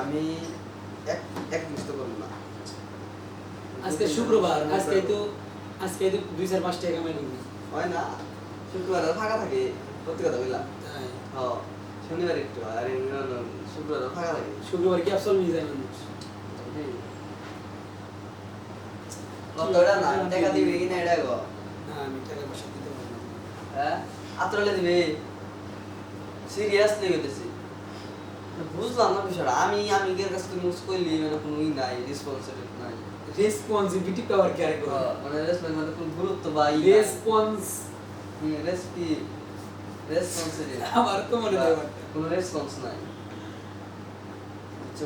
আমি এক মিস তো করব না। আজকে শুক্রবার, আজকে তো 2-4-5 টাকা কামাই করবি। হয় না, শুক্রবার ফাঁকা থাকে, সত্যি কথা বললাম। তাই হ্যাঁ, শনিবার একটু আর শুক্রবার ফাঁকা থাকে। শুক্রবার কি আপসল নিয়ে যায় মানুষ? কতটা না টাকা দিবি কিনা এটা গো? না, আমি টাকা পয়সা দিতে পারবো না। হ্যাঁ, আত্রলে দিবি। সিরিয়াসলি হইতেছি। বুঝলাম না বিষয়টা। আমি এর কাছে তুমি ইউজ করলি মানে কোনো নাই, রেসপন্সিবিলিটি নাই। রেসপন্সিবিলিটি পাওয়ার কি আর করে? মানে রেসপন্স মানে কোনো গুরুত্ব বা রেসপন্স রেসপন্সিবিলিটি আমার তো মনে হয় কোনো রেসপন্স নাই।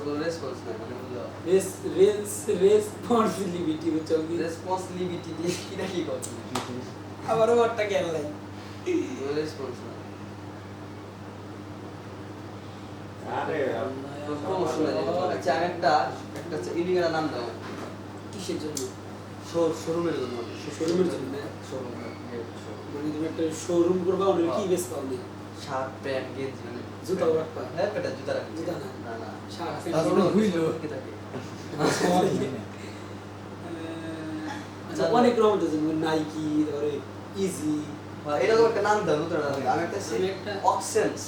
কোনো রেসপন্স নাই মানে হলো রেসপন্সিবিলিটি হচ্ছে কি? রেসপন্সিবিলিটি দিয়ে কি না কি কথা আমারও ওরটা খেয়াল নাই। কোনো রেসপন্স নাই। আরে প্রমোশন আচ্ছা আমি একটা ইলিগাল নাম দাও কিসের জন্য? শোরুমের জন্য। শোরুমের জন্য না? মানে তুমি একটা শোরুম করবা, ওদের কি বেচ পাও নি? শার্ট প্যান্ট গেঞ্জি মানে জুতাও রাখবা? হ্যাঁ পেটা জুতা রাখি জুতা না? না না শার্ট তারপরে প্যান্ট হইলো কি থাকে আচ্ছা, অনেক রকম আছে, যেমন নাইকি, তারপরে ইজি। এটা তো একটা নাম দাও নতুন নাম আমি একটা আমি একটা অক্সেন্স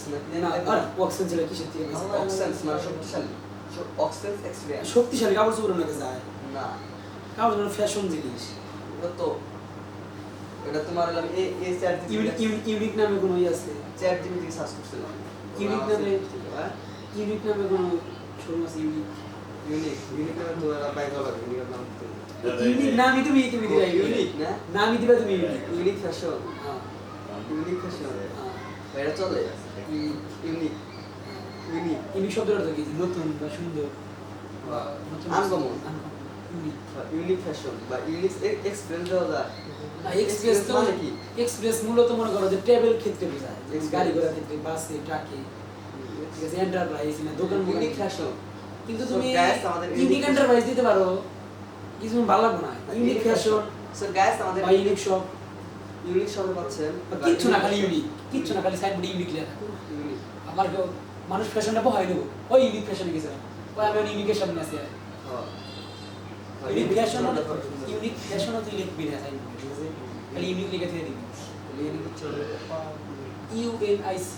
না, আর অক্সেন ছিল কিসের থেকে? অক্সেন্স মানে শক্তিশালী অক্সেন্স এক্সপেরিয়েন্স শক্তিশালী কাপড় চোপড় নাকি যায়? না কাপড় চোপড় ফ্যাশন জিনিস। এটা তো এটা তোমার হলাম এই চ্যাট ইউনিক নামে কোনো ই আছে? চ্যাট জিপিটি সার্চ করছিলাম ইউনিক নামে কোনো শোরুম আছে? ইউনিক নামে তো এরা বাইক হবে ইউনিক নাম তো ইউনিক নামই তুমি দিবা। ইউনিক না নামই দিবা তুমি ইউনিক। ইউনিক ফ্যাশন হ্যাঁ, ইউনিক ফ্যাশন হ্যাঁ। এটা চলে ইউনিক ইউনিক ইউনিক শব্দটা তো কি? নতুন বা সুন্দর বা নতুন আনকমন ইউনিক। ইউনিক ফ্যাশন বা ইউনিক এক্সপিরিয়েন্স দেওয়া যায় এক্সপ্রেস তো মানে কি এক্সপ্রেস মূলত মনে করো যে ট্রাভেল ক্ষেত্রে বোঝায়, Express। গাড়ি ঘোড়া ক্ষেত্রে, বাসে, ট্রাকে, ঠিক আছে, এন্টারপ্রাইজ না দোকান ইউনিক ফ্যাশন কিন্তু So, তুমি guys, আমাদের ইউনিক unique এন্টারপ্রাইজ দিতে পারো, কিছু ভালো লাগবে না। ইউনিক ফ্যাশন সো গাইস আমাদের বা ইউনিক শপ ইউনিক শপে পাচ্ছেন কিচ্ছু না, খালি ইউনিক, কিচ্ছু না, খালি সাইডবোর্ডে ইউনিক লেখা। ইউনিক আমার মানুষ ফ্যাশনটা বহাই নেবো, ওই ইউনিক ফ্যাশনে গেছে, ওই আমি ইউনিকের সামনে আছি। ইউনিক ফ্যাশন তো লিখবি না সাইডবোর্ডে, খালি ইউনিক লিখে দিয়ে দিবি। ইউনিক চলে UNIC